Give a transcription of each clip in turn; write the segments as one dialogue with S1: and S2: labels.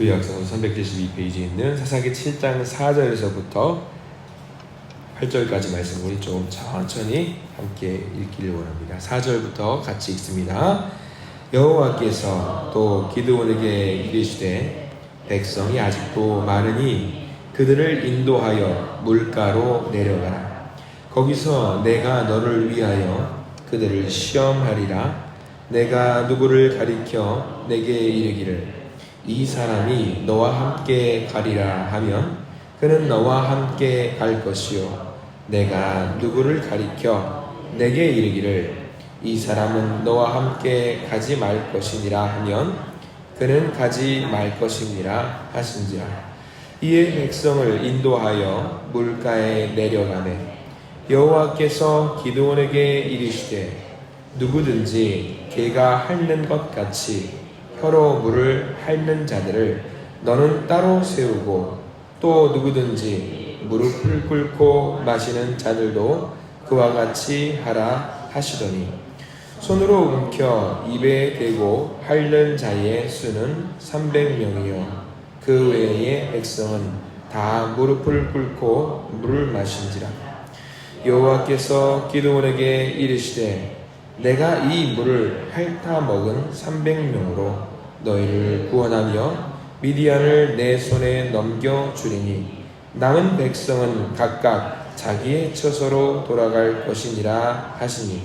S1: 구약성서 372페이지에 있는 사사기 7장 4절에서부터 8절까지 말씀 우리 좀 천천히 함께 읽기를 원합니다. 4절부터 같이 읽습니다. 여호와께서 또 기드온에게 이르시되 백성이 아직도 많으니 그들을 인도하여 물가로 내려가라. 거기서 내가 너를 위하여 그들을 시험하리라. 내가 누구를 가리켜 내게 이르기를 이 사람이 너와 함께 가리라 하면 그는 너와 함께 갈 것이요 내가 누구를 가리켜 내게 이르기를 이 사람은 너와 함께 가지 말 것이니라 하면 그는 가지 말 것이니라 하신지라. 이에 백성을 인도하여 물가에 내려가매 여호와께서 기드온에게 이르시되 누구든지 개가 핥는 것 같이 혀로 물을 핥는 자들을 너는 따로 세우고 또 누구든지 무릎을 꿇고 마시는 자들도 그와 같이 하라 하시더니 손으로 움켜 입에 대고 핥는 자의 수는 300명이요 그 외의 백성은 다 무릎을 꿇고 물을 마신지라. 여호와께서 기드온에게 이르시되 내가 이 물을 핥아 먹은 300명으로 너희를 구원하며 미디안을 내 손에 넘겨주리니 남은 백성은 각각 자기의 처소로 돌아갈 것이니라 하시니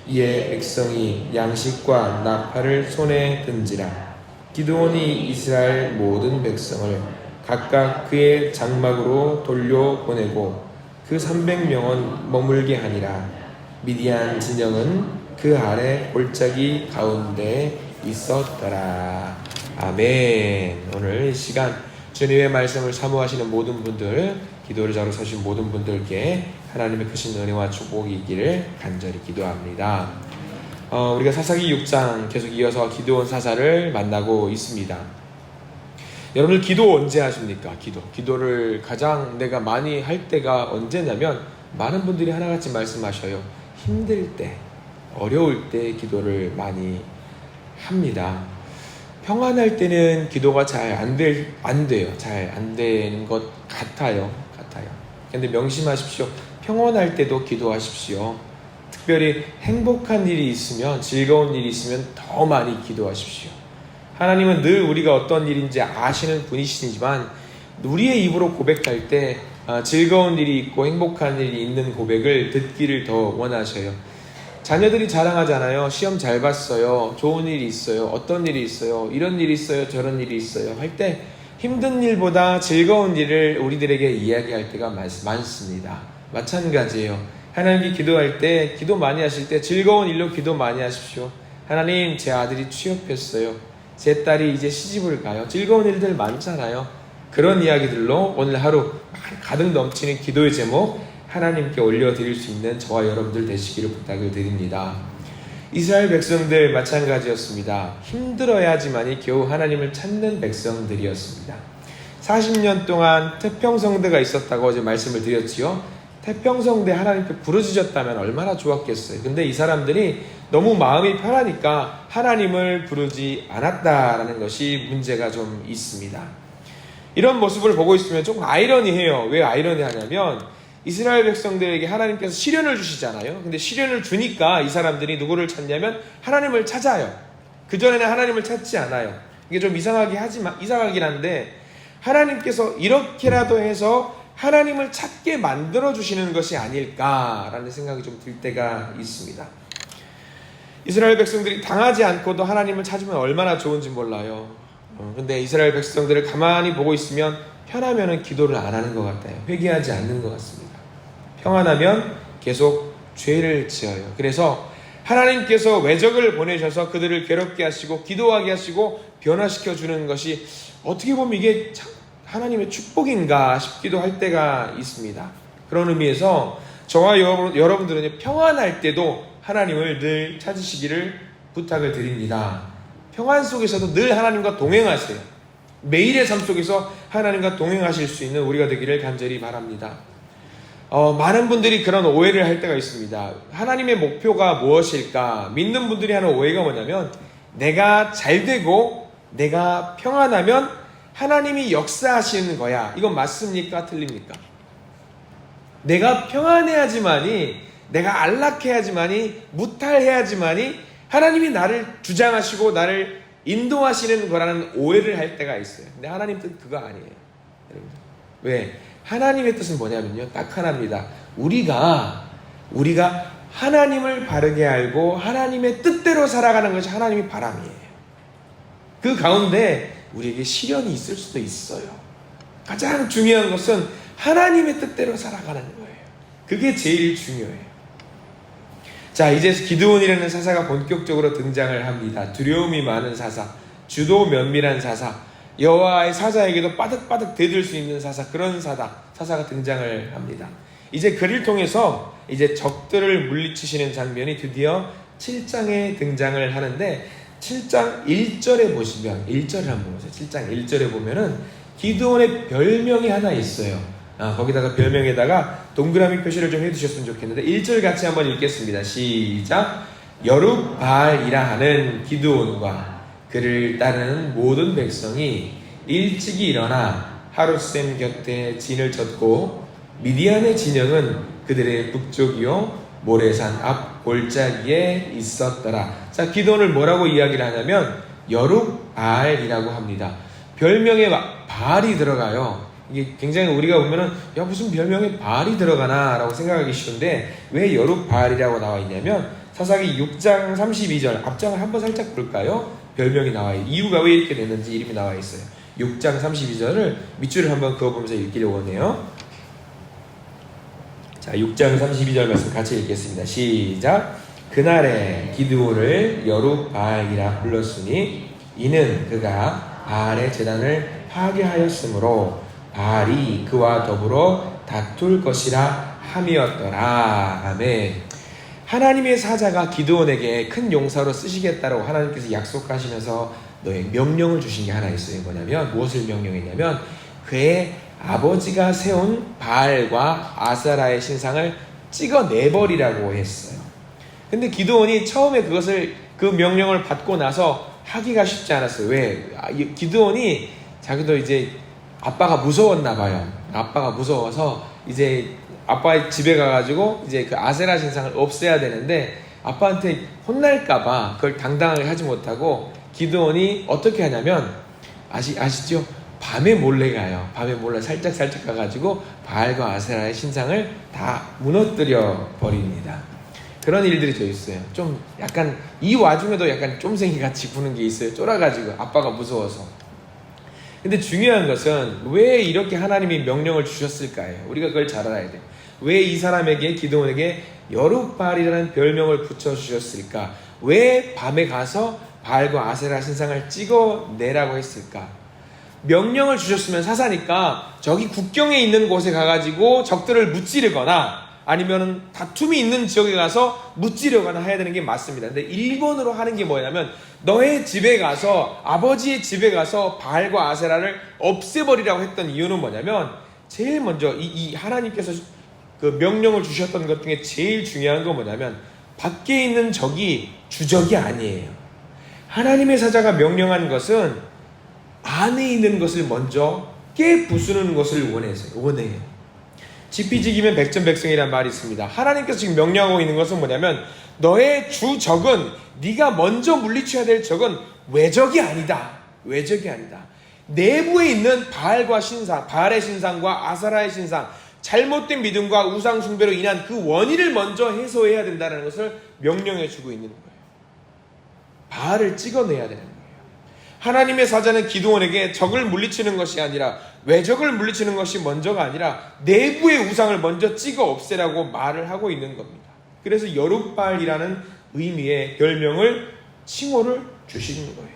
S1: 이에 백성이 양식과 나팔을 손에 든지라. 기드온이 이스라엘 모든 백성을 각각 그의 장막으로 돌려보내고 그 300명은 머물게 하니라. 미디안 진영은 그 아래 골짜기 가운데 있었더라. 아멘. 오늘 이 시간 주님의 말씀을 사모하시는 모든 분들, 기도를 자로 서신 모든 분들께 하나님의 크신 은혜와 축복이 있기를 간절히 기도합니다. 우리가 사사기 6장 계속 이어서 기드온 사사를 만나고 있습니다. 여러분들 기도 언제 하십니까? 기도를 가장 내가 많이 할 때가 언제냐면 많은 분들이 하나같이 말씀하셔요. 힘들 때, 어려울 때 기도를 많이 합니다. 평안할 때는 기도가 잘 안 돼요. 잘 안 되는 것 같아요. 근데 명심하십시오. 평안할 때도 기도하십시오. 특별히 행복한 일이 있으면, 즐거운 일이 있으면 더 많이 기도하십시오. 하나님은 늘 우리가 어떤 일인지 아시는 분이시지만 우리의 입으로 고백할 때 즐거운 일이 있고 행복한 일이 있는 고백을 듣기를 더 원하셔요. 자녀들이 자랑하잖아요. 시험 잘 봤어요. 좋은 일이 있어요. 어떤 일이 있어요. 이런 일이 있어요. 저런 일이 있어요. 할 때 힘든 일보다 즐거운 일을 우리들에게 이야기할 때가 많습니다. 마찬가지예요. 하나님께 기도할 때, 기도 많이 하실 때 즐거운 일로 기도 많이 하십시오. 하나님, 제 아들이 취업했어요. 제 딸이 이제 시집을 가요. 즐거운 일들 많잖아요. 그런 이야기들로 오늘 하루 가득 넘치는 기도의 제목 하나님께 올려드릴 수 있는 저와 여러분들 되시기를 부탁을 드립니다. 이스라엘 백성들 마찬가지였습니다. 힘들어야지만이 겨우 하나님을 찾는 백성들이었습니다. 40년 동안 태평성대가 있었다고 어제 말씀을 드렸지요. 태평성대 하나님께 부르짖었다면 얼마나 좋았겠어요. 근데 이 사람들이 너무 마음이 편하니까 하나님을 부르지 않았다라는 것이 문제가 좀 있습니다. 이런 모습을 보고 있으면 조금 아이러니해요. 왜 아이러니하냐면 이스라엘 백성들에게 하나님께서 시련을 주시잖아요. 근데 시련을 주니까 이 사람들이 누구를 찾냐면 하나님을 찾아요. 그전에는 하나님을 찾지 않아요. 이게 좀 이상하긴 한데 하나님께서 이렇게라도 해서 하나님을 찾게 만들어주시는 것이 아닐까라는 생각이 좀 들 때가 있습니다. 이스라엘 백성들이 당하지 않고도 하나님을 찾으면 얼마나 좋은지 몰라요. 근데 이스라엘 백성들을 가만히 보고 있으면 편하면 기도를 안 하는 것 같아요. 회개하지 않는 것 같습니다. 평안하면 계속 죄를 지어요. 그래서 하나님께서 외적을 보내셔서 그들을 괴롭게 하시고 기도하게 하시고 변화시켜 주는 것이 어떻게 보면 이게 참 하나님의 축복인가 싶기도 할 때가 있습니다. 그런 의미에서 저와 여러분들은 평안할 때도 하나님을 늘 찾으시기를 부탁을 드립니다. 평안 속에서도 늘 하나님과 동행하세요. 매일의 삶 속에서 하나님과 동행하실 수 있는 우리가 되기를 간절히 바랍니다. 많은 분들이 그런 오해를 할 때가 있습니다. 하나님의 목표가 무엇일까? 믿는 분들이 하는 오해가 뭐냐면 내가 잘 되고 내가 평안하면 하나님이 역사하시는 거야. 이건 맞습니까? 틀립니까? 내가 평안해야지만이, 내가 안락해야지만이, 무탈해야지만이 하나님이 나를 주장하시고 나를 인도하시는 거라는 오해를 할 때가 있어요. 근데 하나님 뜻 그거 아니에요. 왜? 하나님의 뜻은 뭐냐면요, 딱 하나입니다. 우리가 하나님을 바르게 알고 하나님의 뜻대로 살아가는 것이 하나님의 바람이에요. 그 가운데 우리에게 시련이 있을 수도 있어요. 가장 중요한 것은 하나님의 뜻대로 살아가는 거예요. 그게 제일 중요해요. 자, 이제 기드온이라는 사사가 본격적으로 등장을 합니다. 두려움이 많은 사사, 주도 면밀한 사사, 여호와의 사자에게도 빠득빠득 대들 수 있는 사사, 그런 사사가 등장을 합니다. 이제 그를 통해서 이제 적들을 물리치시는 장면이 드디어 7장에 등장을 하는데, 7장 1절에 보시면, 1절을 한번 보세요. 7장 1절에 보면은 기드온의 별명이 하나 있어요. 거기다가 별명에다가 동그라미 표시를 좀 해두셨으면 좋겠는데, 1절 같이 한번 읽겠습니다. 시작. 여룹바알이라 하는 기드온과 그를 따르는 모든 백성이 일찍이 일어나 하룻샘 곁에 진을 쳤고, 미디안의 진영은 그들의 북쪽이요 모래산 앞 골짜기에 있었더라. 자, 기드온을 뭐라고 이야기를 하냐면 여룹바알이라고 합니다. 별명에 바알이 들어가요. 이게 굉장히 우리가 보면은 야, 무슨 별명에 바알이 들어가나 라고 생각하기 쉬운데, 왜 여룹바알이라고 나와 있냐면 사사기 6장 32절 앞장을 한번 살짝 볼까요? 별명이 나와요. 이유가 왜 이렇게 됐는지 이름이 나와 있어요. 6장 32절을 밑줄을 한번 그어보면서 읽기를 원해요. 자, 6장 32절 말씀 같이 읽겠습니다. 시작. 그날에 기드온을 여룹바알이라 불렀으니 이는 그가 바알의 제단을 파괴하였으므로 바알이 그와 더불어 다툴 것이라 함이었더라. 아멘. 하나님의 사자가 기드온에게 큰 용사로 쓰시겠다라고 하나님께서 약속하시면서 너의 명령을 주신 게 하나 있어요. 뭐냐면, 무엇을 명령했냐면 그의 아버지가 세운 바알과 아세라의 신상을 찍어내버리라고 했어요. 근데 기드온이 처음에 그 명령을 받고 나서 하기가 쉽지 않았어요. 왜? 기드온이 자기도 이제 아빠가 무서웠나 봐요. 아빠가 무서워서 이제 아빠의 집에 가가지고 이제 그 아세라 신상을 없애야 되는데, 아빠한테 혼날까봐 그걸 당당하게 하지 못하고 기드온이 어떻게 하냐면, 아시죠? 밤에 몰래 가요. 밤에 몰래 살짝 가가지고 바알과 아세라의 신상을 다 무너뜨려 버립니다. 그런 일들이 더 있어요. 좀 약간 이 와중에도 약간 쫌생이 같이 구는 게 있어요. 쫄아가지고 아빠가 무서워서. 근데 중요한 것은 왜 이렇게 하나님이 명령을 주셨을까요? 우리가 그걸 잘 알아야 돼요. 왜 이 사람에게, 기드온에게 여룹바알이라는 별명을 붙여주셨을까? 왜 밤에 가서 바알과 아세라 신상을 찍어내라고 했을까? 명령을 주셨으면 사사니까 저기 국경에 있는 곳에 가가지고 적들을 무찌르거나 아니면 다툼이 있는 지역에 가서 무찌르거나 해야 되는 게 맞습니다. 근데 일본으로 하는 게 뭐냐면, 너의 집에 가서, 아버지의 집에 가서 바알과 아세라를 없애버리라고 했던 이유는 뭐냐면, 제일 먼저 이 하나님께서 그 명령을 주셨던 것 중에 제일 중요한 건 뭐냐면, 밖에 있는 적이 주적이 아니에요. 하나님의 사자가 명령한 것은 안에 있는 것을 먼저 깨부수는 것을 원해요. 지피지기면 백전백승이라는 말이 있습니다. 하나님께서 지금 명령하고 있는 것은 뭐냐면, 너의 주 적은, 네가 먼저 물리쳐야 될 적은 외적이 아니다. 내부에 있는 바알과 신상, 바알의 신상과 아세라의 신상, 잘못된 믿음과 우상 숭배로 인한 그 원인을 먼저 해소해야 된다는 것을 명령해 주고 있는 거예요. 바알을 찍어내야 되는 거예요. 하나님의 사자는 기드온에게 적을 물리치는 것이 아니라, 외적을 물리치는 것이 먼저가 아니라 내부의 우상을 먼저 찍어 없애라고 말을 하고 있는 겁니다. 그래서 여룹바알이라는 의미의 별명을, 칭호를 주시는 거예요.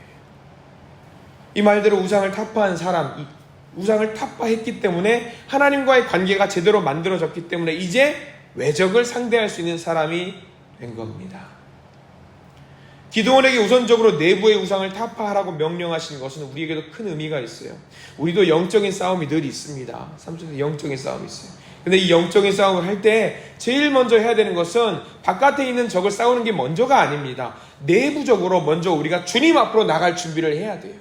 S1: 이 말대로 우상을 타파한 사람, 우상을 타파했기 때문에 하나님과의 관계가 제대로 만들어졌기 때문에 이제 외적을 상대할 수 있는 사람이 된 겁니다. 기드온에게 우선적으로 내부의 우상을 타파하라고 명령하신 것은 우리에게도 큰 의미가 있어요. 우리도 영적인 싸움이 늘 있습니다. 삶 속에 영적인 싸움이 있어요. 근데 이 영적인 싸움을 할 때 제일 먼저 해야 되는 것은 바깥에 있는 적을 싸우는 게 먼저가 아닙니다. 내부적으로 먼저 우리가 주님 앞으로 나갈 준비를 해야 돼요.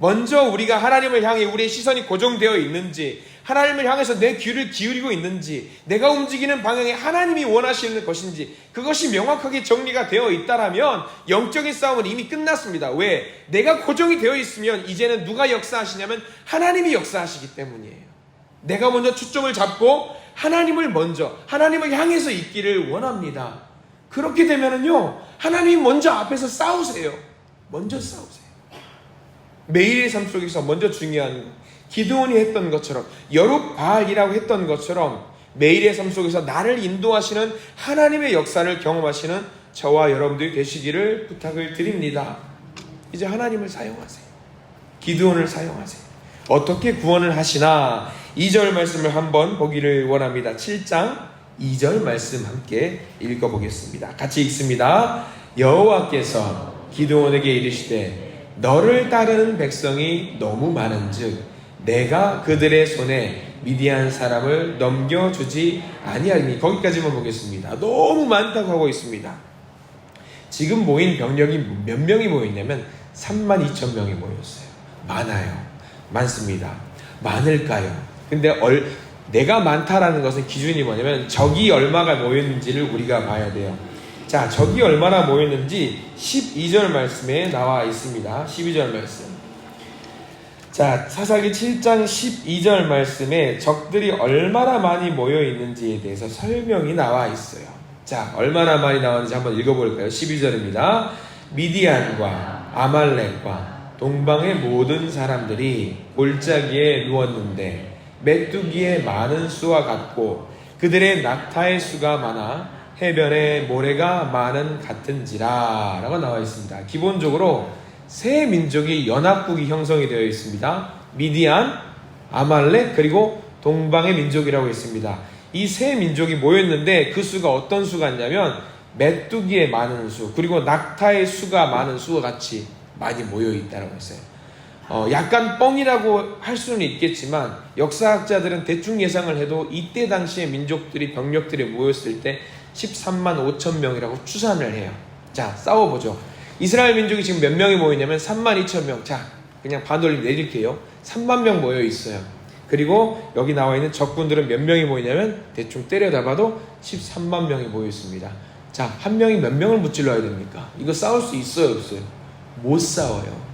S1: 먼저 우리가 하나님을 향해 우리의 시선이 고정되어 있는지, 하나님을 향해서 내 귀를 기울이고 있는지, 내가 움직이는 방향에 하나님이 원하시는 것인지, 그것이 명확하게 정리가 되어 있다라면 영적인 싸움은 이미 끝났습니다. 왜? 내가 고정이 되어 있으면 이제는 누가 역사하시냐면 하나님이 역사하시기 때문이에요. 내가 먼저 초점을 잡고 하나님을 향해서 있기를 원합니다. 그렇게 되면은요, 하나님이 먼저 앞에서 싸우세요. 먼저 싸우세요. 매일의 삶 속에서 먼저 중요한 기드온이 했던 것처럼, 여룹바알이라고 했던 것처럼 매일의 삶 속에서 나를 인도하시는 하나님의 역사를 경험하시는 저와 여러분들이 되시기를 부탁을 드립니다. 이제 하나님을 사용하세요. 기드온을 사용하세요. 어떻게 구원을 하시나 2절 말씀을 한번 보기를 원합니다. 7장 2절 말씀 함께 읽어보겠습니다. 같이 읽습니다. 여호와께서 기드온에게 이르시되 너를 따르는 백성이 너무 많은즉 내가 그들의 손에 미디안 사람을 넘겨주지 아니하리니. 거기까지만 보겠습니다. 너무 많다고 하고 있습니다. 지금 모인 병력이 몇 명이 모였냐면 32,000명이 모였어요. 많아요. 많습니다. 많을까요? 근데 내가 많다라는 것은 기준이 뭐냐면 적이 얼마가 모였는지를 우리가 봐야 돼요. 자, 적이 얼마나 모였는지 12절 말씀에 나와 있습니다. 12절 말씀. 자, 사사기 7장 12절 말씀에 적들이 얼마나 많이 모여 있는지에 대해서 설명이 나와 있어요. 자, 얼마나 많이 나왔는지 한번 읽어볼까요? 12절입니다. 미디안과 아말렉과 동방의 모든 사람들이 골짜기에 누웠는데 메뚜기의 많은 수와 같고 그들의 낙타의 수가 많아 해변에 모래가 많은 같은지라 라고 나와 있습니다. 기본적으로 세 민족이 연합국이 형성이 되어 있습니다. 미디안, 아말렉, 그리고 동방의 민족이라고 있습니다. 이 세 민족이 모였는데 그 수가 어떤 수가 있냐면 메뚜기의 많은 수, 그리고 낙타의 수가 많은 수와 같이 많이 모여 있다고 했어요. 약간 뻥이라고 할 수는 있겠지만 역사학자들은 대충 예상을 해도 이때 당시에 민족들이 병력들이 모였을 때 13만 5천 명이라고 추산을 해요. 자, 싸워보죠. 이스라엘 민족이 지금 몇 명이 모였냐면 3만 2천 명. 자, 그냥 반올림 내릴게요. 3만 명 모여 있어요. 그리고 여기 나와 있는 적군들은 몇 명이 모이냐면 대충 때려다봐도 13만 명이 모여 있습니다. 자, 한 명이 몇 명을 무찔러야 됩니까? 이거 싸울 수 있어요, 없어요? 못 싸워요.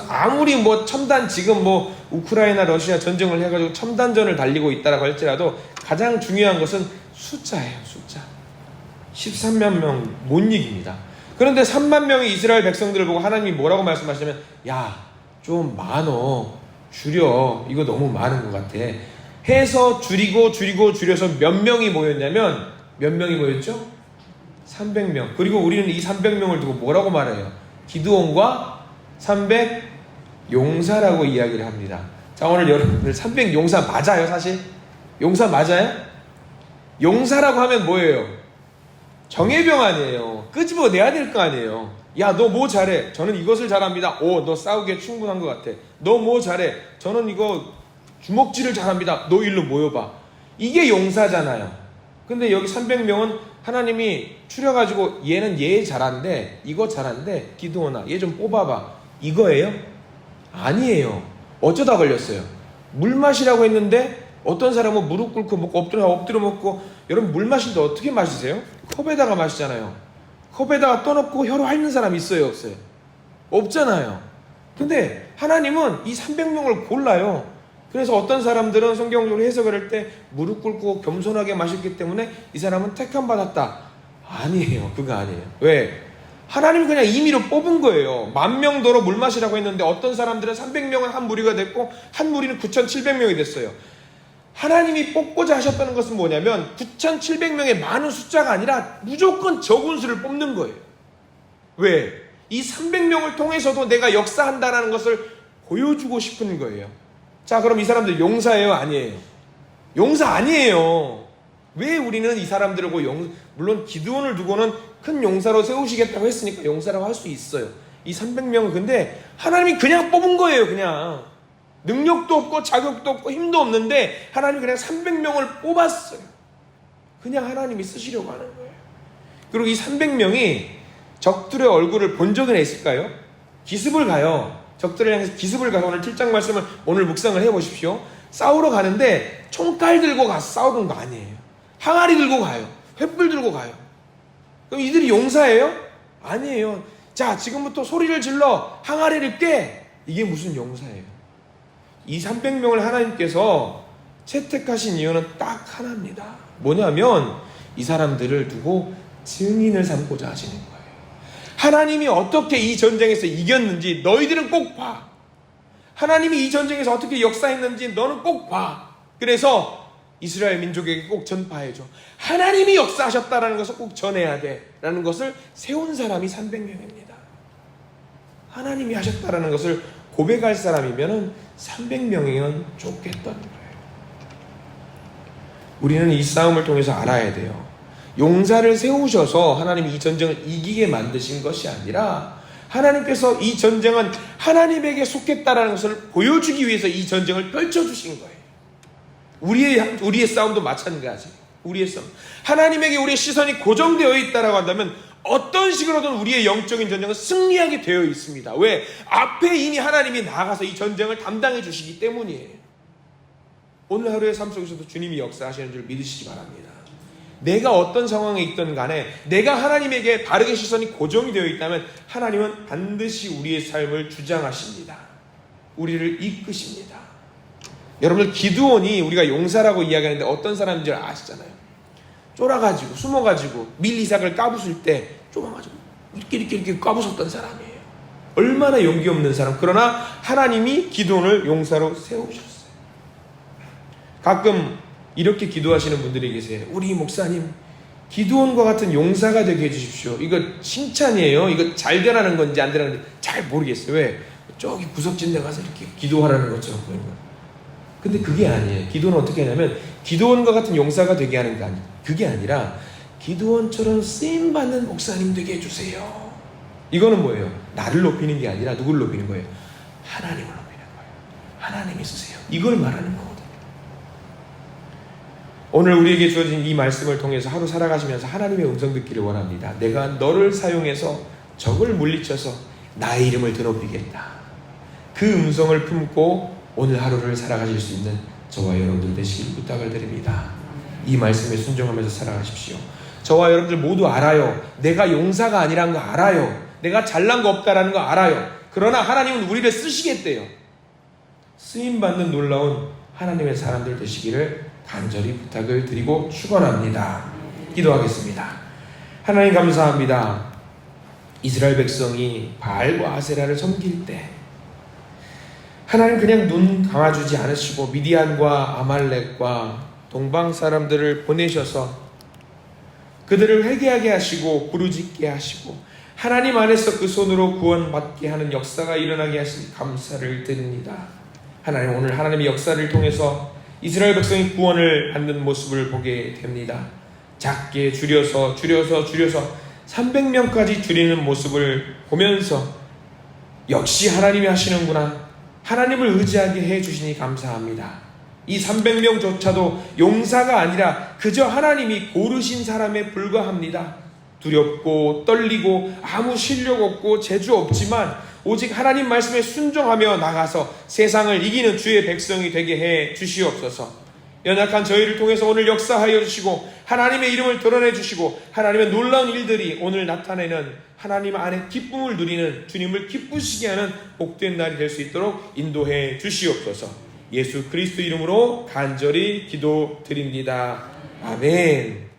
S1: 아무리 첨단, 지금 우크라이나 러시아 전쟁을 해가지고 첨단전을 달리고 있다라고 할지라도 가장 중요한 것은 숫자예요. 숫자. 13만 명 못 이깁니다. 그런데 3만 명의 이스라엘 백성들을 보고 하나님이 뭐라고 말씀하시냐면, 야, 좀 많어, 줄여, 이거 너무 많은 것 같아 해서 줄여서 몇 명이 모였냐면, 몇 명이 모였죠? 300명. 그리고 우리는 이 300명을 두고 뭐라고 말해요? 기드온과 300 용사라고 이야기를 합니다. 자, 오늘 여러분들 300 용사 맞아요? 사실? 용사 맞아요? 용사라고 하면 뭐예요? 정예병 아니에요. 끄집어내야 될 거 아니에요. 야, 너 뭐 잘해? 저는 이것을 잘합니다. 오, 너 싸우기에 충분한 것 같아. 너 뭐 잘해? 저는 이거 주먹질을 잘합니다. 너 일로 모여봐. 이게 용사잖아요. 근데 여기 300명은 하나님이 추려가지고 얘는 얘 잘한대, 이거 잘한대, 기드온아 얘 좀 뽑아봐, 이거예요? 아니에요. 어쩌다 걸렸어요? 물 마시라고 했는데 어떤 사람은 무릎 꿇고 먹고 엎드려 먹고. 여러분, 물 마실 때 어떻게 마시세요? 컵에다가 마시잖아요. 컵에다가 떠놓고 혀로 핥는 사람 있어요, 없어요? 없잖아요. 근데 하나님은 이 300명을 골라요. 그래서 어떤 사람들은 성경적으로 해석을 할 때 무릎 꿇고 겸손하게 마셨기 때문에 이 사람은 택함 받았다. 아니에요. 그거 아니에요. 왜? 하나님이 그냥 임의로 뽑은 거예요. 10,000도로 물 마시라고 했는데 어떤 사람들은 300명은 한 무리가 됐고 한 무리는 9,700명이 됐어요. 하나님이 뽑고자 하셨다는 것은 뭐냐면 9,700명의 많은 숫자가 아니라 무조건 적은 수를 뽑는 거예요. 왜? 이 300명을 통해서도 내가 역사한다는 것을 보여주고 싶은 거예요. 자, 그럼 이 사람들 용사예요? 아니에요? 용사 아니에요. 왜 우리는 이 사람들을 물론 기드온을 두고는 큰 용사로 세우시겠다고 했으니까 용사라고 할 수 있어요. 이 300명은 근데 하나님이 그냥 뽑은 거예요. 그냥 능력도 없고 자격도 없고 힘도 없는데 하나님이 그냥 300명을 뽑았어요. 그냥 하나님이 쓰시려고 하는 거예요. 그리고 이 300명이 적들의 얼굴을 본 적은 있을까요? 기습을 가요. 적들을 향해서 기습을 가서 오늘 7장 말씀을 오늘 묵상을 해보십시오. 싸우러 가는데 총칼 들고 가서 싸우는 거 아니에요. 항아리 들고 가요. 횃불 들고 가요. 그럼 이들이 용사예요? 아니에요. 자, 지금부터 소리를 질러 항아리를 꿰. 이게 무슨 용사예요? 이 300명을 하나님께서 채택하신 이유는 딱 하나입니다. 뭐냐면 이 사람들을 두고 증인을 삼고자 하시는 거예요. 하나님이 어떻게 이 전쟁에서 이겼는지 너희들은 꼭 봐. 하나님이 이 전쟁에서 어떻게 역사했는지 너는 꼭 봐. 그래서 이스라엘 민족에게 꼭 전파해줘. 하나님이 역사하셨다라는 것을 꼭 전해야 돼 라는 것을 세운 사람이 300명입니다. 하나님이 하셨다라는 것을 고백할 사람이면 300명이면 좋겠다는 거예요. 우리는 이 싸움을 통해서 알아야 돼요. 용사를 세우셔서 하나님이 이 전쟁을 이기게 만드신 것이 아니라 하나님께서 이 전쟁은 하나님에게 속했다라는 것을 보여주기 위해서 이 전쟁을 펼쳐주신 거예요. 우리의 싸움도 마찬가지. 우리의 싸움. 하나님에게 우리의 시선이 고정되어 있다라고 한다면 어떤 식으로든 우리의 영적인 전쟁은 승리하게 되어 있습니다. 왜? 앞에 이미 하나님이 나가서 이 전쟁을 담당해 주시기 때문이에요. 오늘 하루의 삶 속에서도 주님이 역사하시는 줄 믿으시기 바랍니다. 내가 어떤 상황에 있든 간에 내가 하나님에게 바르게 시선이 고정이 되어 있다면 하나님은 반드시 우리의 삶을 주장하십니다. 우리를 이끄십니다. 여러분들 기드온이 우리가 용사라고 이야기하는데 어떤 사람인지 아시잖아요. 쫄아가지고 숨어가지고 밀리삭을 까부술 때 쫄아가지고 이렇게 까부쉈던 사람이에요. 얼마나 용기 없는 사람. 그러나 하나님이 기드온을 용사로 세우셨어요. 가끔 이렇게 기도하시는 분들이 계세요. 우리 목사님 기드온과 같은 용사가 되게 해주십시오. 이거 칭찬이에요. 이거 잘 되라는 건지 안 되라는 건지 잘 모르겠어요. 왜? 저기 구석진 데 가서 이렇게 기도하라는 것처럼 보이는 거예요. 근데 그게 아니에요. 기드온은 어떻게 하냐면 기드온과 같은 용사가 되게 하는 게 아니에요. 그게 아니라 기드온처럼 쓰임받는 목사님 되게 해주세요. 이거는 뭐예요? 나를 높이는 게 아니라 누구를 높이는 거예요? 하나님을 높이는 거예요. 하나님이 쓰세요. 이걸 말하는 거거든요. 오늘 우리에게 주어진 이 말씀을 통해서 하루 살아가시면서 하나님의 음성 듣기를 원합니다. 내가 너를 사용해서 적을 물리쳐서 나의 이름을 드높이겠다. 그 음성을 품고 오늘 하루를 살아가실 수 있는 저와 여러분들 되시길 부탁을 드립니다. 이 말씀에 순종하면서 살아가십시오. 저와 여러분들 모두 알아요. 내가 용사가 아니란 거 알아요. 내가 잘난 거 없다라는 거 알아요. 그러나 하나님은 우리를 쓰시겠대요. 쓰임받는 놀라운 하나님의 사람들 되시기를 간절히 부탁을 드리고 축원합니다. 기도하겠습니다. 하나님 감사합니다. 이스라엘 백성이 바알과 아세라를 섬길 때 하나님 그냥 눈 감아주지 않으시고 미디안과 아말렉과 동방 사람들을 보내셔서 그들을 회개하게 하시고 부르짖게 하시고 하나님 안에서 그 손으로 구원받게 하는 역사가 일어나게 하시니 감사를 드립니다. 하나님 오늘 하나님의 역사를 통해서 이스라엘 백성이 구원을 받는 모습을 보게 됩니다. 작게 줄여서 300명까지 줄이는 모습을 보면서 역시 하나님이 하시는구나. 하나님을 의지하게 해주시니 감사합니다. 이 300명조차도 용사가 아니라 그저 하나님이 고르신 사람에 불과합니다. 두렵고 떨리고 아무 실력 없고 재주 없지만 오직 하나님 말씀에 순종하며 나가서 세상을 이기는 주의 백성이 되게 해 주시옵소서. 연약한 저희를 통해서 오늘 역사하여 주시고 하나님의 이름을 드러내 주시고 하나님의 놀라운 일들이 오늘 나타내는 하나님 안에 기쁨을 누리는 주님을 기쁘시게 하는 복된 날이 될 수 있도록 인도해 주시옵소서. 예수 그리스도 이름으로 간절히 기도드립니다. 아멘.